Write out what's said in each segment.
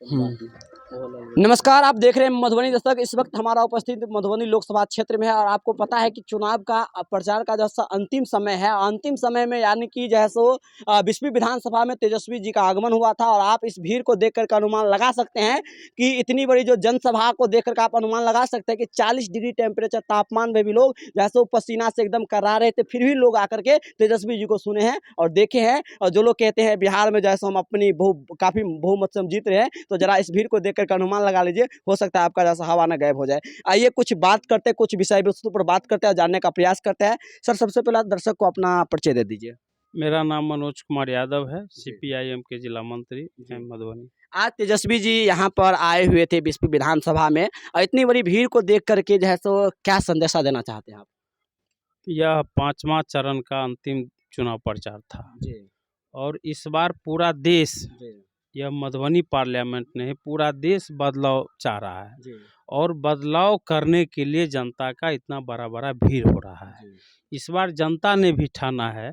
नमस्कार, आप देख रहे हैं मधुबनी दस्तक। इस वक्त हमारा उपस्थित मधुबनी लोकसभा क्षेत्र में है और आपको पता है कि चुनाव का प्रचार का जो अंतिम समय है, अंतिम समय में यानी कि जो है सो 20वीं विधानसभा में तेजस्वी जी का आगमन हुआ था और आप इस भीड़ को देख कर अनुमान लगा सकते हैं कि इतनी बड़ी जो जनसभा को देख कर आप अनुमान लगा सकते हैं कि 40 डिग्री टेम्परेचर तापमान में भी लोग जैसे पसीना से एकदम करा रहे थे, फिर भी लोग आकर के तेजस्वी जी को सुने हैं और देखे हैं। और जो लोग कहते हैं बिहार में जैसे हम अपनी काफ़ी बहुमत से हम जीत रहे हैं, तो जरा इस भीड़ को देखकर अनुमान लगा लीजिए, हो सकता है आपका जैसा हवा ना गायब हो जाए। आइए कुछ बात करते हैं, कुछ विषय वस्तु पर बात करते हैं, जानने का प्रयास करते हैं। सर, सबसे पहले दर्शक को अपना परिचय दे दीजिए। मेरा नाम मनोज कुमार यादव है, सीपीआईएम के जिला मंत्री मधुबनी। आज तेजस्वी जी यहाँ पर आए हुए थे 20वीं विधानसभा में और इतनी बड़ी भीड़ को देख करके जो है सो क्या संदेशा देना चाहते हैं आप? यह 5वां चरण का अंतिम चुनाव प्रचार था और इस बार पूरा देश, यह मधुबनी पार्लियामेंट नहीं, पूरा देश बदलाव चाह रहा है और बदलाव करने के लिए जनता का इतना बड़ा भीड़ हो रहा है। इस बार जनता ने भी ठाना है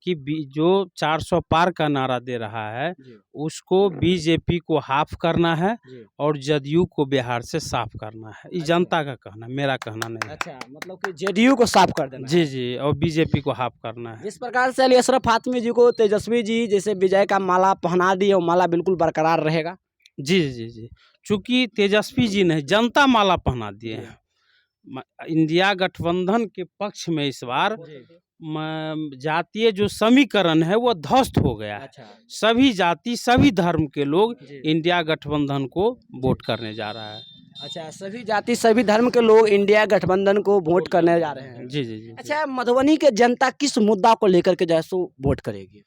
कि जो 400 पार का नारा दे रहा है उसको बीजेपी को हाफ करना है और जदयू को बिहार से साफ करना है। ये जनता का कहना, मेरा कहना नहीं। अच्छा, मतलब कि जेडीयू को साफ कर देना। जी, और बीजेपी को हाफ करना है। जिस प्रकार से अली अशरफ फातमी जी को तेजस्वी जी जैसे विजय का माला पहना दी, और माला बिल्कुल बरकरार रहेगा। जी, चूँकि तेजस्वी जी ने जनता माला पहना दिए हैं। इंडिया गठबंधन के पक्ष में इस बार जातीय जो समीकरण है वो ध्वस्त हो गया है। सभी जाति, सभी धर्म के लोग इंडिया गठबंधन को वोट करने जा रहा है। अच्छा, सभी जाति सभी धर्म के लोग इंडिया गठबंधन को वोट करने जा रहे हैं। जी। अच्छा, मधुबनी के जनता किस मुद्दा को लेकर के जैसो वोट करेगी?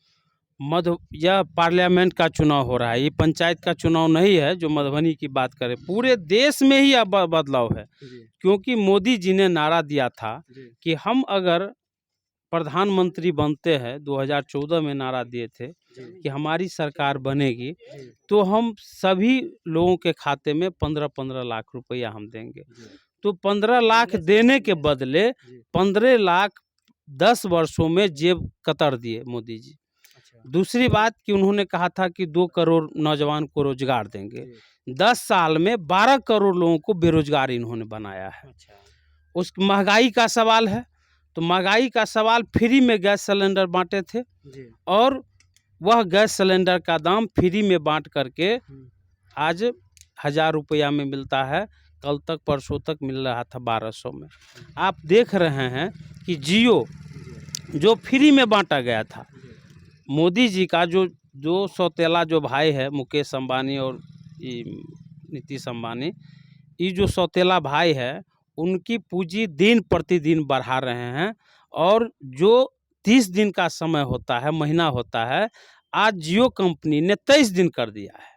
यह पार्लियामेंट का चुनाव हो रहा है, ये पंचायत का चुनाव नहीं है। जो मधुबनी की बात करें, पूरे देश में ही अब बदलाव है, क्योंकि मोदी जी ने नारा दिया था कि हम अगर प्रधानमंत्री बनते हैं, 2014 में नारा दिए थे कि हमारी सरकार बनेगी तो हम सभी लोगों के खाते में 15-15 लाख रुपया हम देंगे। तो 15 लाख देने के बदले 15 लाख 10 वर्षों में जेब कतर दिए मोदी जी। दूसरी बात कि उन्होंने कहा था कि 2 करोड़ नौजवान को रोजगार देंगे। 10 साल में 12 करोड़ लोगों को बेरोजगार इन्होंने बनाया है। उस महंगाई का सवाल है, तो महंगाई का सवाल, फ्री में गैस सिलेंडर बांटे थे और वह गैस सिलेंडर का दाम फ्री में बांट करके आज 1000 रुपया में मिलता है, कल तक परसों तक मिल रहा था 1200 में। आप देख रहे हैं कि जियो जो फ्री में बांटा गया था, मोदी जी का जो सौतेला जो भाई है मुकेश अंबानी और नीतीश अंबानी, ये जो सौतेला भाई है उनकी पूंजी दिन प्रतिदिन बढ़ा रहे हैं और जो 30 दिन का समय होता है, महीना होता है, आज जियो कंपनी ने 23 दिन कर दिया है।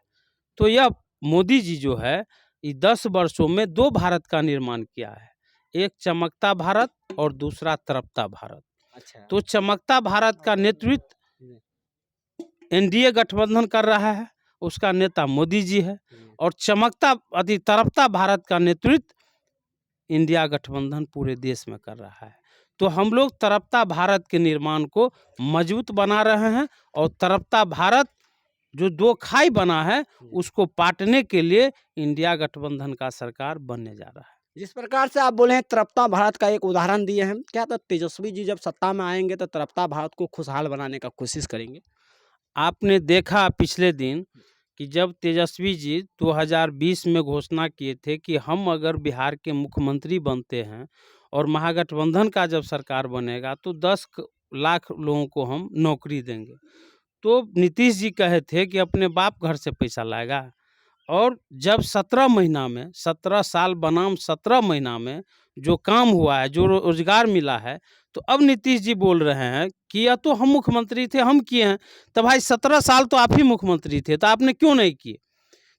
तो यह मोदी जी जो है ये 10 वर्षों में 2 भारत का निर्माण किया है, एक चमकता भारत और दूसरा तड़पता भारत। अच्छा। तो चमकता भारत का नेतृत्व एनडीए गठबंधन कर रहा है, उसका नेता मोदी जी है, और तड़पता भारत का नेतृत्व इंडिया गठबंधन पूरे देश में कर रहा है। तो हम लोग तड़पता भारत के निर्माण को मजबूत बना रहे हैं और तड़पता भारत जो 2 खाई बना है उसको पाटने के लिए इंडिया गठबंधन का सरकार बनने जा रहा है। जिस प्रकार से आप बोले हैं तड़पता भारत का एक उदाहरण दिए हैं, क्या तो तेजस्वी जी जब सत्ता में आएंगे तो तड़पता भारत को खुशहाल बनाने का कोशिश करेंगे? आपने देखा पिछले दिन कि जब तेजस्वी जी 2020 में घोषणा किए थे कि हम अगर बिहार के मुख्यमंत्री बनते हैं और महागठबंधन का जब सरकार बनेगा तो 10 लाख लोगों को हम नौकरी देंगे, तो नीतीश जी कहे थे कि अपने बाप घर से पैसा लाएगा। और जब 17 महीना में, 17 साल बनाम 17 महीना में जो काम हुआ है, जो रोजगार मिला है, तो अब नीतीश जी बोल रहे हैं कि या तो हम मुख्यमंत्री थे, हम किए हैं। तो भाई 17 साल तो आप ही मुख्यमंत्री थे, तो आपने क्यों नहीं किए?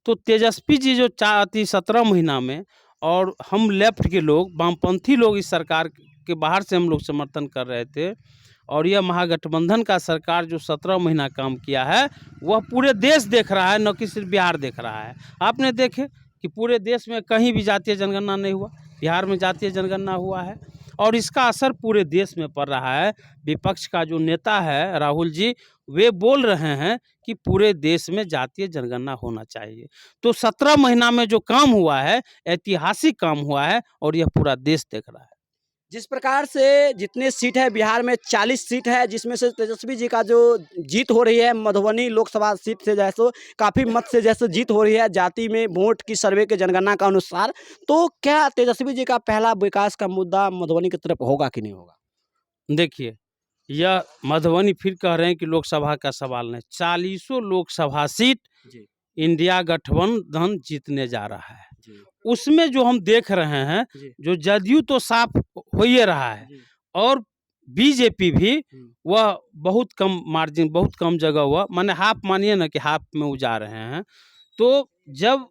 तो तेजस्वी जी जो चाहती 17 महीना में, और हम लेफ्ट के लोग, वामपंथी लोग इस सरकार के बाहर से हम लोग समर्थन कर रहे थे, और यह महागठबंधन का सरकार जो 17 महीना काम किया है वह पूरे देश देख रहा है, न कि सिर्फ बिहार देख रहा है। आपने देखे कि पूरे देश में कहीं भी जातीय जनगणना नहीं हुआ, बिहार में जातीय जनगणना हुआ है और इसका असर पूरे देश में पड़ रहा है। विपक्ष का जो नेता है राहुल जी, वे बोल रहे हैं कि पूरे देश में जातीय जनगणना होना चाहिए। तो 17 महीना में जो काम हुआ है, ऐतिहासिक काम हुआ है और यह पूरा देश देख रहा है। जिस प्रकार से जितने सीट है बिहार में 40 सीट है, जिसमें से तेजस्वी जी का जो जीत हो रही है मधुबनी लोकसभा सीट से जैसे काफ़ी मत से जैसे जीत हो रही है जाति में वोट की सर्वे के जनगणना का अनुसार, तो क्या तेजस्वी जी का पहला विकास का मुद्दा मधुबनी की तरफ होगा कि नहीं होगा? देखिए, यह मधुबनी फिर कह रहे हैं कि लोकसभा का सवाल नहीं, 40 लोकसभा सीट जी इंडिया गठबंधन जीतने जा रहा है। जी उसमें जो हम देख रहे हैं, जी जो जदयू तो साफ हो ही रहा है जी और बीजेपी भी हम्म, वह बहुत कम मार्जिन, बहुत कम जगह हुआ, माने हाफ, मानिए ना कि हाफ में वो जा रहे हैं। तो जब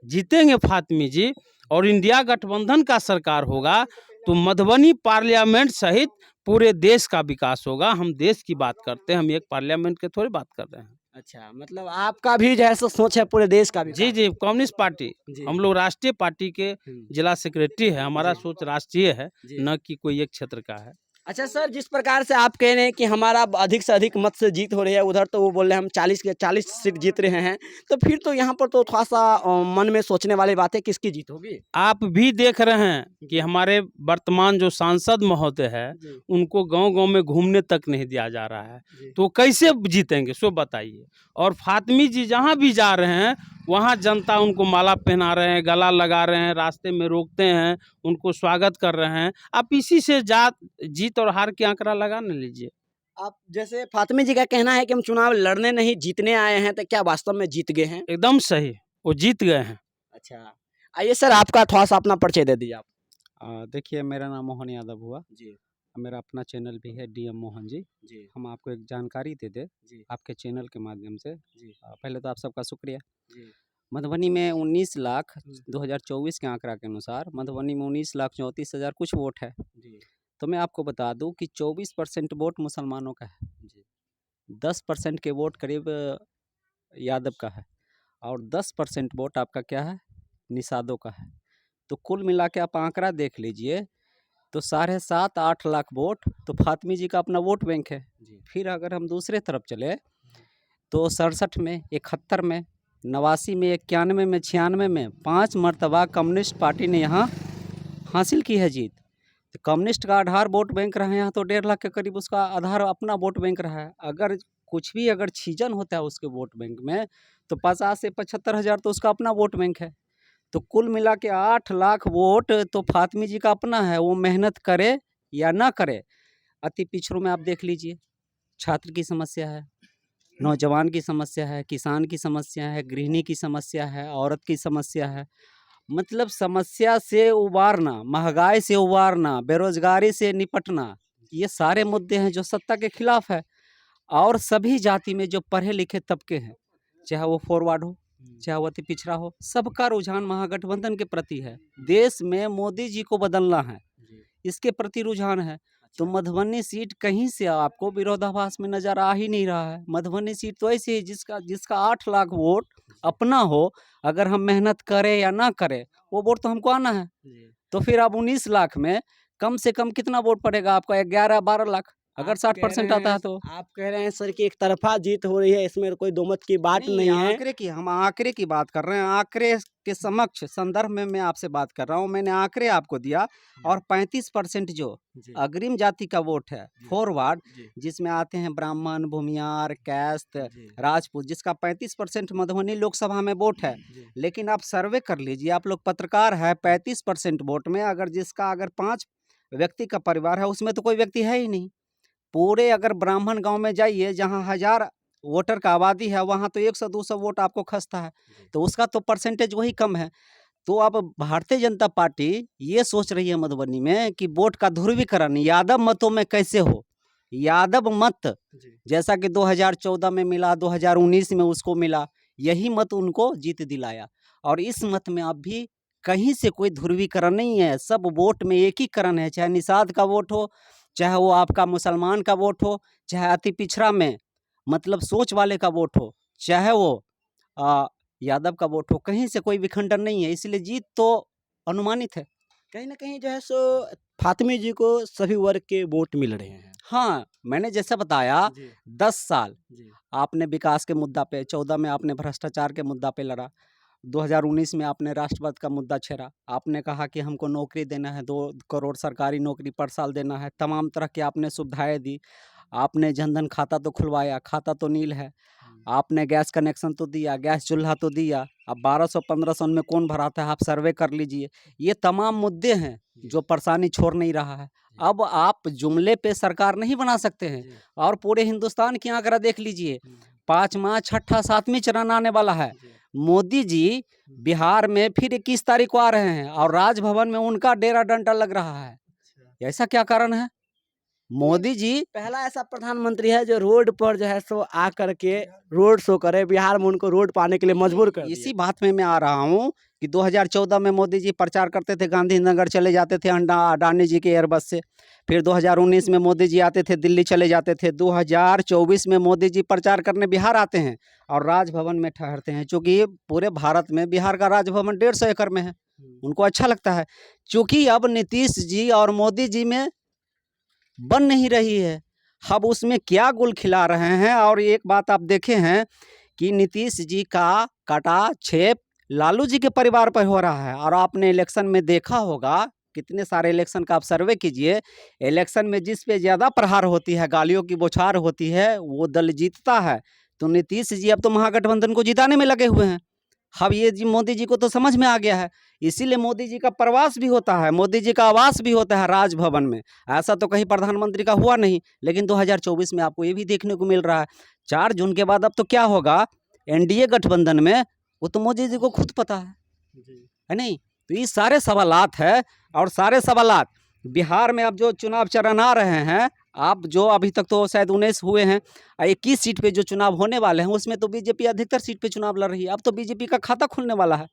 जीतेंगे फातमी जी और इंडिया गठबंधन का सरकार होगा, तो मधुबनी पार्लियामेंट सहित पूरे देश का विकास होगा। हम देश की बात करते हैं, हम एक पार्लियामेंट की थोड़ी बात कर रहे हैं। अच्छा, मतलब आपका भी जो है सो सोच है पूरे देश का जी, विकास। जी, कम्युनिस्ट पार्टी, जी हम लोग राष्ट्रीय पार्टी के जिला सेक्रेटरी है, हमारा जी सोच राष्ट्रीय है, जी न कि कोई एक क्षेत्र का है। अच्छा सर, जिस प्रकार से आप कह रहे हैं कि हमारा अधिक से अधिक मत से जीत हो रही है, उधर तो वो बोल रहे हैं हम 40 के 40 सीट जीत रहे हैं, तो फिर तो यहाँ पर तो थोड़ा-सा मन में सोचने वाली बात है, किसकी जीत होगी? आप भी देख रहे हैं कि जी। हमारे वर्तमान जो सांसद महोदय है, जी, उनको गाँव-गाँव में घूमने तक नहीं दिया जा रहा है। जी। तो कैसे जीतेंगे सो बताइए? और फातमी जी जहाँ भी जा रहे हैं, वहाँ जनता उनको माला पहना रहे हैं, गला लगा रहे हैं, रास्ते में रोकते हैं, उनको स्वागत कर रहे हैं। आप इसी से जीत और हार की आंकड़ा लगा न लीजिए। आप जैसे फातिमी जी का कहना है कि हम चुनाव लड़ने नहीं जीतने आए हैं, तो क्या वास्तव में जीत गए हैं? एकदम सही, वो जीत गए हैं। अच्छा, आइए सर आपका थोड़ा-सा अपना परिचय दे दीजिए आप। देखिए मेरा नाम मोहन यादव हुआ। जी, मेरा अपना चैनल भी है डीएम मोहन जी। जी, हम आपको एक जानकारी दे दें जी, आपके चैनल के माध्यम से। जी, पहले तो आप सबका शुक्रिया। जी। मधुबनी में 19 लाख हुँ, 2024 के आंकड़ा के अनुसार मधुबनी में 19,34,000 कुछ वोट है। जी, तो मैं आपको बता दूं कि 24% वोट मुसलमानों का है, जी, 10% के वोट करीब यादव का है और 10% वोट आपका क्या है, निषादों का है। तो कुल मिला के आप आंकड़ा देख लीजिए, तो 7.5-8 लाख वोट तो फातमी जी का अपना वोट बैंक है। जी, फिर अगर हम दूसरे तरफ चले तो 67 में, 71 में, 89 में, 91 में, 96 में 5 मरतबा कम्युनिस्ट पार्टी ने यहाँ हासिल की है जीत। तो कम्युनिस्ट का आधार वोट बैंक रहा है यहाँ, तो 1.5 लाख के करीब उसका आधार अपना वोट बैंक रहा है। अगर कुछ भी अगर छीजन होता है उसके वोट बैंक में, तो 50 से 75 हज़ार तो उसका अपना वोट बैंक है। तो कुल मिला के 8 लाख वोट तो फातमी जी का अपना है, वो मेहनत करे या ना करे। अति पिछड़ों में आप देख लीजिए, छात्र की समस्या है, नौजवान की समस्या है, किसान की समस्या है, गृहिणी की समस्या है, औरत की समस्या है। मतलब समस्या से उबारना, महंगाई से उबारना, बेरोजगारी से निपटना, ये सारे मुद्दे हैं जो सत्ता के खिलाफ है। और सभी जाति में जो पढ़े लिखे तबके हैं, चाहे वो फॉरवर्ड हो, चाहे वो अति पिछड़ा हो, सबका रुझान महागठबंधन के प्रति है। देश में मोदी जी को बदलना है, जी। इसके प्रति रुझान है। तो अच्छा, मधुबनी सीट कहीं से आपको विरोधाभास में नजर आ ही नहीं रहा है। मधुबनी सीट तो ऐसी है जिसका जिसका 8 लाख वोट अपना हो, अगर हम मेहनत करें या ना करें, वो वोट तो हमको आना है। जी। तो फिर आप 19 लाख में कम से कम कितना वोट पड़ेगा आपका, 11-12 लाख, अगर आप कह 60% रहे आता हैं है तो। आप कह रहे हैं सर कि एक तरफ़ा जीत हो रही है, इसमें कोई दो मत की बात नहीं है। हम आंकड़े की बात कर रहे हैं। आंकड़े के समक्ष संदर्भ में मैं आपसे बात कर रहा हूँ। मैंने आंकड़े आपको दिया और 35% जो जी, अग्रिम जाति का वोट है, जी, फॉरवर्ड, जी, जिसमें आते हैं ब्राह्मण, भूमियार, कैस्त, जी, राजपूत, जिसका 35% मधुबनी लोकसभा में वोट है। जी, लेकिन आप सर्वे कर लीजिए, आप लोग पत्रकार है, 35% वोट में अगर 5 व्यक्ति का परिवार है, उसमें तो कोई व्यक्ति है ही नहीं। पूरे अगर ब्राह्मण गांव में जाइए जहां 1000 वोटर का आबादी है, वहां तो 100-200 वोट आपको खसता है। जी। तो उसका तो परसेंटेज वही कम है। तो अब भारतीय जनता पार्टी ये सोच रही है मधुबनी में कि वोट का ध्रुवीकरण यादव मतों में कैसे हो। यादव मत जी, जैसा कि 2014 में मिला, 2019 में उसको मिला, यही मत उनको जीत दिलाया। और इस मत में अब भी कहीं से कोई ध्रुवीकरण नहीं है, सब वोट में एकीकरण है। चाहे निषाद का वोट हो, चाहे वो आपका मुसलमान का वोट हो, चाहे अति पिछड़ा में मतलब सोच वाले का वोट हो, चाहे वो यादव का वोट हो, कहीं से कोई विखंडन नहीं है। इसलिए जीत तो अनुमानित है। कहीं न कहीं जो है सो फातिमी जी को सभी वर्ग के वोट मिल रहे हैं। हाँ, मैंने जैसे बताया जी, 10 साल जी, आपने विकास के मुद्दा पे, 14 में आपने भ्रष्टाचार के मुद्दा पे लड़ा, 2019 में आपने राष्ट्रवाद का मुद्दा छेड़ा। आपने कहा कि हमको नौकरी देना है, 2 करोड़ सरकारी नौकरी पर साल देना है, तमाम तरह की आपने सुविधाएँ दी। आपने जनधन खाता तो खुलवाया, खाता तो नील है। आपने गैस कनेक्शन तो दिया, गैस चूल्हा तो दिया। अब 1200-1500 में कौन भराता है, आप सर्वे कर लीजिए। ये तमाम मुद्दे हैं जो परेशानी छोड़ नहीं रहा है। अब आप जुमले पे सरकार नहीं बना सकते हैं जी, और पूरे हिंदुस्तान की आंकड़ा देख लीजिए। हुँ, 5वाँ, छठा, 7वीं चरण आने वाला है। जी, मोदी जी बिहार में फिर 21 तारीख को आ रहे हैं और राजभवन में उनका डेरा डंडा लग रहा है। अच्छा। ऐसा क्या कारण है? ये मोदी जी पहला ऐसा प्रधानमंत्री है जो रोड पर जो है सो आ करके रोड शो करे, बिहार में उनको रोड पाने के लिए मजबूर कर इसी दिए। बात में मैं आ रहा हूँ कि 2014 में मोदी जी प्रचार करते थे, गांधीनगर चले जाते थे अडानी जी के एयरबस से। फिर 2019 में मोदी जी आते थे, दिल्ली चले जाते थे। 2024 में मोदी जी प्रचार करने बिहार आते हैं और राजभवन में ठहरते हैं, चूँकि पूरे भारत में बिहार का राजभवन 150 एकड़ में है। हुँ, उनको अच्छा लगता है, चूँकि अब नीतीश जी और मोदी जी में बन नहीं रही है। अब उसमें क्या गुल खिला रहे हैं। और एक बात आप देखे हैं कि नीतीश जी का काटा-छेप लालू जी के परिवार पर हो रहा है और आपने इलेक्शन में देखा होगा, कितने सारे इलेक्शन का आप सर्वे कीजिए, इलेक्शन में जिस पे ज़्यादा प्रहार होती है, गालियों की बौछार होती है, वो दल जीतता है। तो नीतीश जी अब तो महागठबंधन को जिताने में लगे हुए हैं। अब ये जी मोदी जी को तो समझ में आ गया है, इसीलिए मोदी जी का प्रवास भी होता है, मोदी जी का आवास भी होता है राजभवन में। ऐसा तो कहीं प्रधानमंत्री का हुआ नहीं, लेकिन 2024 में आपको ये भी देखने को मिल रहा है। 4 जून के बाद अब तो क्या होगा, एनडीए गठबंधन में, वो तो मोदी जी को खुद पता जी, है नहीं? तो ये सारे सवालात है और सारे सवालात बिहार में अब जो चुनाव चरण आ रहे हैं, आप जो अभी तक तो शायद 19 हुए हैं, 21 सीट पे जो चुनाव होने वाले हैं, उसमें तो बीजेपी अधिकतर सीट पे चुनाव लड़ रही है। अब तो बीजेपी का खाता खुलने वाला है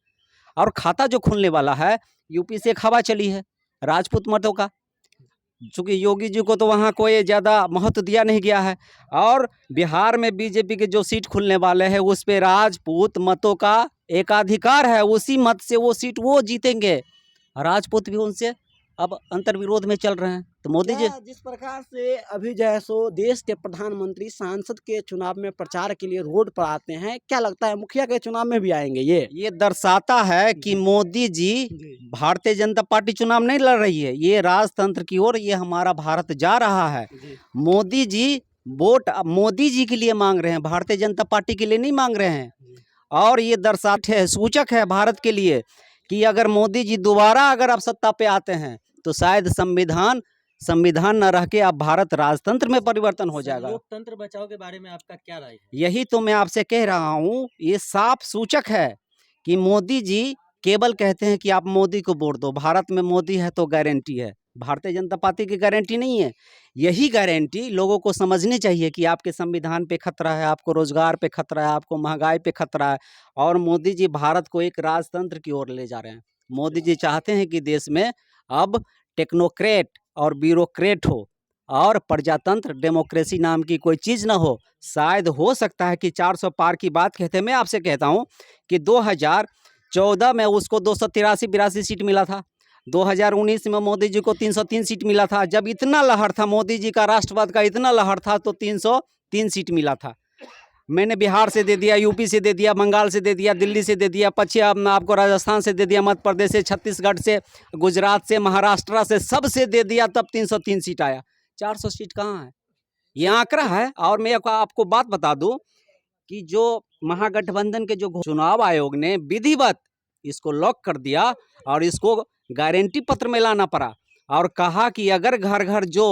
और खाता जो खुलने वाला है, यूपी से एक हवा चली है, राजपूत मतों का। चूँकि योगी जी को तो वहाँ कोई ज़्यादा महत्व दिया नहीं गया है और बिहार में बीजेपी के जो सीट खुलने वाले हैं, उस पे राजपूत मतों का एकाधिकार है। उसी मत से वो सीट वो जीतेंगे। राजपूत भी उनसे अब अंतर्विरोध में चल रहे हैं। तो मोदी जी क्या जिस प्रकार से अभी जो है सो देश के प्रधानमंत्री सांसद के चुनाव में प्रचार के लिए रोड पर आते हैं, क्या लगता है मुखिया के चुनाव में भी आएँगे ये? दर्शाता है कि मोदी जी जी, भारतीय जनता पार्टी चुनाव नहीं लड़ रही है, ये राजतंत्र की ओर ये हमारा भारत जा रहा है। जी, मोदी जी वोट मोदी जी के लिए मांग रहे हैं, भारतीय जनता पार्टी के लिए नहीं मांग रहे हैं। जी, और ये दर्शाते है, सूचक है भारत के लिए कि अगर मोदी जी दोबारा अगर आप सत्ता पे आते हैं, तो शायद संविधान संविधान न रह के अब भारत राजतंत्र में परिवर्तन हो जाएगा। लोकतंत्र बचाओ के बारे में आपका क्या राय है? यही तो मैं आपसे कह रहा हूँ, ये साफ सूचक है कि मोदी जी केवल कहते हैं कि आप मोदी को वोट दो, भारत में मोदी है तो गारंटी है। भारतीय जनता पार्टी की गारंटी नहीं है। यही गारंटी लोगों को समझनी चाहिए कि आपके संविधान पे खतरा है, आपको रोजगार पे खतरा है, आपको महंगाई पे खतरा है और मोदी जी भारत को एक राजतंत्र की ओर ले जा रहे हैं। मोदी जी चाहते हैं कि देश में अब टेक्नोक्रेट और ब्यूरोक्रेट हो और प्रजातंत्र डेमोक्रेसी नाम की कोई चीज़ ना हो। शायद हो सकता है कि 400 पार की बात कहते हैं। मैं आपसे कहता हूँ कि 2014 में उसको 283-82 सीट मिला था। 2019 में मोदी जी को 303 सीट मिला था। जब इतना लहर था मोदी जी का, राष्ट्रवाद का इतना लहर था, तो 303 सीट मिला था। मैंने बिहार से दे दिया, यूपी से दे दिया, बंगाल से दे दिया, दिल्ली से दे दिया, पश्चिम आपको राजस्थान से दे दिया, मध्य प्रदेश से, छत्तीसगढ़ से, गुजरात से, महाराष्ट्र से, सबसे दे दिया, तब 303 सीट आया। 400 सीट कहाँ है? ये आंकड़ा है। और मैं आपको बात बता दूं कि जो महागठबंधन के जो चुनाव आयोग ने विधिवत इसको लॉक कर दिया और इसको गारंटी पत्र में लाना पड़ा और कहा कि अगर घर घर जो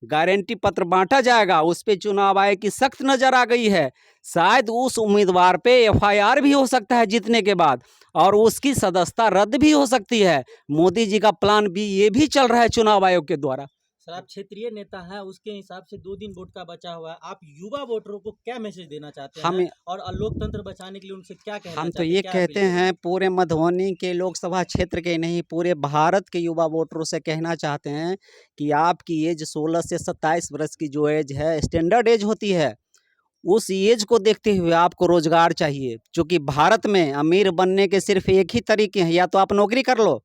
गारंटी पत्र बांटा जाएगा, उस पे चुनाव आयोग की सख्त नजर आ गई है। शायद उस उम्मीदवार पे एफआईआर भी हो सकता है जीतने के बाद और उसकी सदस्यता रद्द भी हो सकती है। मोदी जी का प्लान बी ये भी चल रहा है चुनाव आयोग के द्वारा। सर, आप क्षेत्रीय नेता हैं, उसके हिसाब से 2 दिन वोट का बचा हुआ है। आप युवा वोटरों को क्या मैसेज देना चाहते हैं हमें और लोकतंत्र बचाने के लिए उनसे क्या कहना हम तो चाहते हैं? ये क्या कहते अपील करेंगे? हैं, पूरे मधुबनी के लोकसभा क्षेत्र के नहीं, पूरे भारत के युवा वोटरों से कहना चाहते हैं कि आपकी एज 16 से 27 वर्ष की जो एज है, स्टैंडर्ड एज होती है, उस एज को देखते हुए आपको रोजगार चाहिए। क्योंकि भारत में अमीर बनने के सिर्फ एक ही तरीके हैं, या तो आप नौकरी कर लो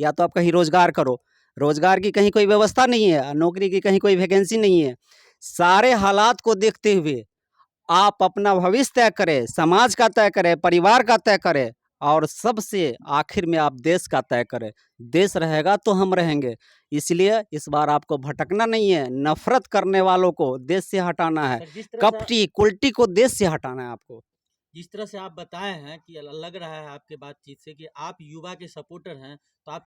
या तो आप कहीं रोजगार करो, रोजगार की कहीं कोई व्यवस्था नहीं है, नौकरी की कहीं कोई वैकेंसी नहीं है। सारे हालात को देखते हुए आप अपना भविष्य तय करें, समाज का तय करें, परिवार का तय करें और सबसे आखिर में आप देश का तय करें। देश रहेगा तो हम रहेंगे। इसलिए इस बार आपको भटकना नहीं है, नफरत करने वालों को देश से हटाना है, सर, जिस तरह से कपटी कुल्टी को देश से हटाना है आपको। जिस तरह से आप बताए हैं कि लग रहा है आपके बातचीत से कि आप युवा के सपोर्टर हैं, तो आप